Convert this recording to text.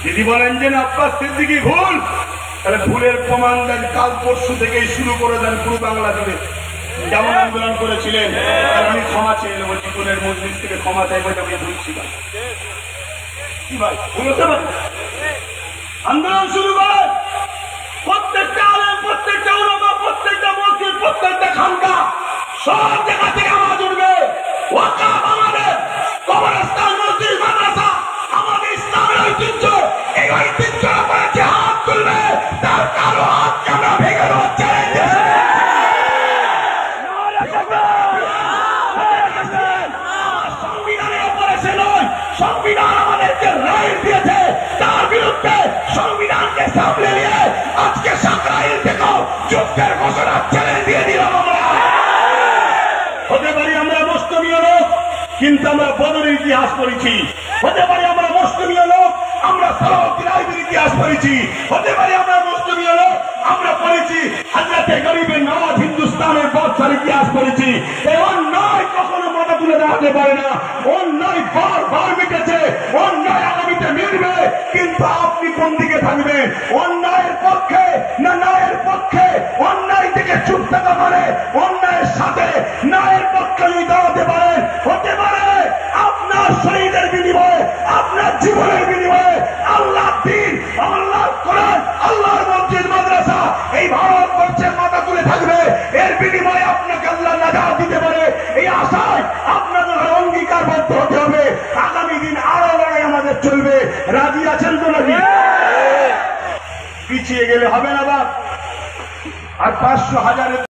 যদি বলেন যে আব্বাস সিদ্দিকী ভুল, তাহলে ভুলের প্রমাণ দেন, কাল পরশু থেকেই শুরু করে দেন পুরো বাংলা জুড়ে যেমন আন্দোলন করেছিলেন। আমি ক্ষমা চেয়ে নেবো, জীবনের মজলিস থেকে ক্ষমা চাইবো, আমি ভুলছিলাম। কি ভাই ভুল হতে পারে? আন্দোলন শুরু করে প্রত্যেকটা আলেম, প্রত্যেকটা উলামা, প্রত্যেকটা মসজিদ, প্রত্যেকটা খানকা, সব জায়গা থেকে আওয়াজ উঠবে ওয়াকাফ আমাদের, কবরস্থান, মসজিদ, মাদ্রাসা আমাদের ইসলামের ঐতিহ্য। এই ঐতিহ্যের উপরে যে হাত তুলবে তার কারো হাতকে আমরা ভেঙে দেওয়ার চ্যালেঞ্জ সংবিধানের উপরে সে নয়, সংবিধান আমাদেরকে রায় দিয়েছে, তার বিরুদ্ধে সংবিধানকে সামলে নিয়ে আজকে সাকরাইল থেকেও যুদ্ধের ঘোষণা চ্যালেঞ্জ দিয়ে দিলাম। আমরা হতে পারি আমরা মুসলিমীয় লোক, কিন্তু আমরা বদরের ইতিহাস পড়েছি। হতে পারি আমরা মুসলিমীয় লোক, আমরা সালাউদ্দিনের ইতিহাস পড়েছি। হতে পারি আমরা মুসলিমীয় লোক, আমরা পড়েছি হযরতে গরিবের নওয়াজ হিন্দুস্তানের বাদশার ইতিহাস পড়েছি। এই অন্যায় কখনো মাথা তুলে দেওয়াতে পারে না। অন্যায় বারবার মিটেছে, অন্যায় আগামীতে মিটবে, কিন্তু আপনি কোন দিকে থাকবেন? অন্যায়ের পক্ষে না ন্যায়ের পক্ষে? অন্যায় থেকে চুপ থাকা মানে অন্যায়ের সাথে ন্যায়ের পক্ষে যদি দাঁড়াতে পারেন, হতে পারে আপনার শহীদের বিনিময়ে, আপনার জীবনের বিনিময়ে আল্লাহ দিন, আল্লাহর কোরআন, আল্লাহর মসজিদ, মাদ্রাসা এই ভারতবর্ষের মাথা তুলে থাকবে। এর বিনিময়ে আপনাকে আল্লাহ নাজাত দিতে পারে, এই আশায় আপনাদের অঙ্গীকারবদ্ধ হতে হবে। আগামী দিন আরো লড়াই আমাদের চলবে। রাজি আছেন তো নাকি? পিছিয়ে গেলে হবে না বাপ। আর 500,000